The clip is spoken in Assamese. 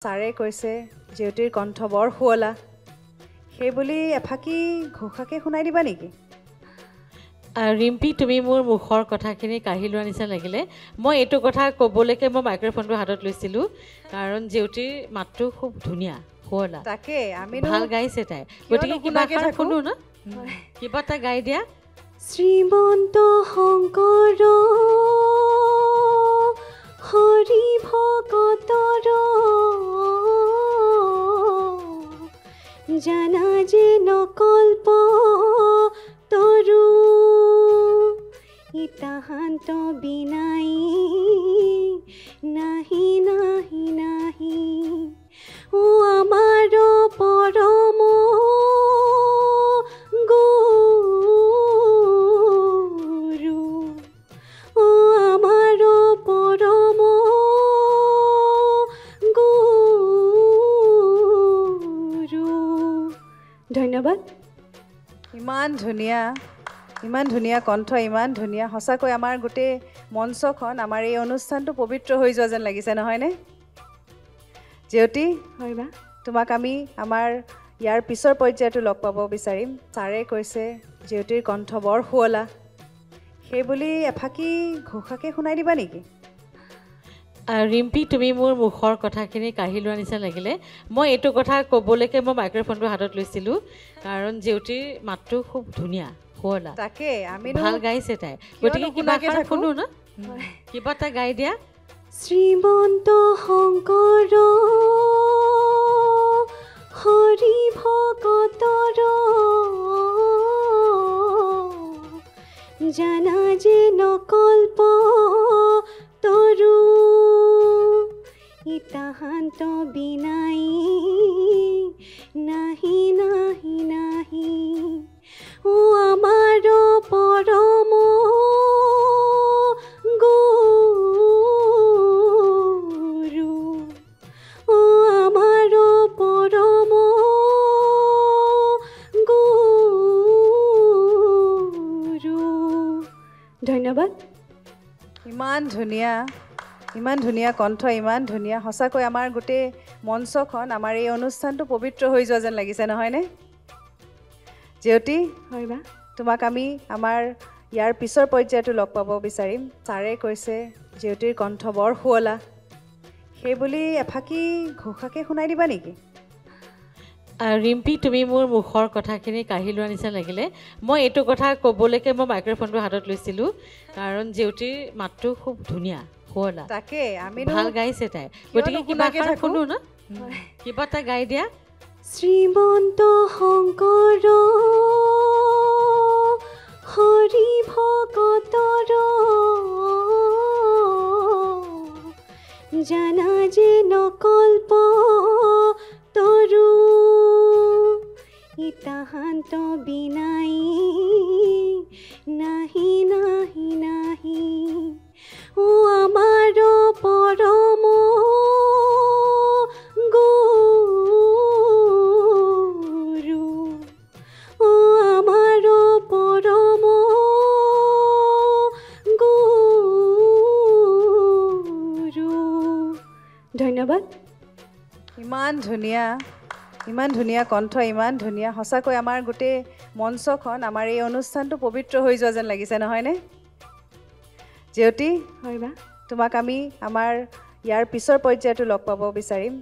ছাৰে কৈছে জেউতীৰ কণ্ঠ বৰ শুৱলা সেই বুলি এফাকি ঘোষাকে শুনাই দিবা নেকি ৰিম্পী তুমি মোৰ মুখৰ কথাখিনি কাঢ়ি লোৱাৰ নিচিনা লাগিলে মই এইটো কথা ক'বলৈকে মই মাইক্ৰফোনটো হাতত লৈছিলোঁ কাৰণ জেউতীৰ মাতটো খুব ধুনীয়া শুৱলা তাকে আমি ভাল গাইছে তাই গতিকে কিবা এটা শুনো ন কিবা এটা গাই দিয়া শ্ৰীমন্ত শংকৰ হৰি ভকতৰ জানা যে নকল্প তৰু ইতাহান্ত বিনাই নাহি নাহি নাহি ও আমাৰ পৰম গুৰু ও আমাৰ পৰম গুৰু ধন্যবাদ ইমান ধুনীয়া কণ্ঠ ইমান ধুনীয়া সঁচাকৈ আমাৰ গোটেই মঞ্চখন আমাৰ এই অনুষ্ঠানটো পবিত্ৰ হৈ যোৱা যেন লাগিছে নহয়নে জেউতী হয় বা তোমাক আমি আমাৰ ইয়াৰ পিছৰ পৰ্যায়টো লগ পাব বিচাৰিম ছাৰে কৈছে জেউতীৰ কণ্ঠ বৰ শুৱলা সেই বুলি এফাকি ঘোষাকে শুনাই দিবা নেকি ৰিম্পী তুমি মোৰ মুখৰ কথাখিনি কাঢ়ি লোৱাৰ নিচিনা লাগিলে মই এইটো কথা ক'বলৈকে মই মাইক্ৰফোনটো হাতত লৈছিলোঁ কাৰণ জেউতীৰ মাতটো খুব ধুনীয়া শুৱলা তাকে আমি ভাল গাইছে তাই গতিকে কিবা এটা শুনো ন কিবা এটা গাই দিয়া শ্ৰীমন্ত শংকৰ হৰি ভকতৰ জানা যে নকল্প তৰু ইতাহান্ত বিনাই নাহি নাহি নাহি ও আমাৰ পৰম গুৰু ও আমাৰ পৰম গুৰু ধন্যবাদ ইমান ধুনীয়া কণ্ঠ ইমান ধুনীয়া সঁচাকৈ আমাৰ গোটেই মঞ্চখন আমাৰ এই অনুষ্ঠানটো পবিত্ৰ হৈ যোৱা যেন লাগিছে নহয়নে জেউতী হয় বা তোমাক আমি আমাৰ ইয়াৰ পিছৰ পৰ্যায়টো লগ পাব বিচাৰিম ছাৰে কৈছে জেউতীৰ কণ্ঠ বৰ শুৱলা সেই বুলি এফাকি ঘোষাকে শুনাই দিবা নেকি ৰিম্পী তুমি মোৰ মুখৰ কথাখিনি কাঢ়ি লোৱাৰ নিচিনা লাগিলে মই এইটো কথা ক'বলৈকে মই মাইক্ৰফোনটো হাতত লৈছিলোঁ কাৰণ জেউতীৰ মাতটো খুব ধুনীয়া শুৱলা তাকে আমি ভাল গাইছে তাই গতিকে কিবা এটা শুনো ন কিবা এটা গাই দিয়া শ্ৰীমন্ত শংকৰ হৰি ভকতৰ জানা যে নকল্প তৰু ইতাহান্ত বিনাই নাহি নাহি নাহি ও আমাৰ পৰম গুৰু ও আমাৰ পৰম গুৰু ধন্যবাদ ইমান ধুনীয়া কণ্ঠ ইমান ধুনীয়া সঁচাকৈ আমাৰ গোটেই মঞ্চখন আমাৰ এই অনুষ্ঠানটো পবিত্ৰ হৈ যোৱা যেন লাগিছে নহয়নে জেউতী হয় বা তোমাক আমি আমাৰ ইয়াৰ পিছৰ পৰ্যায়টো লগ পাব বিচাৰিম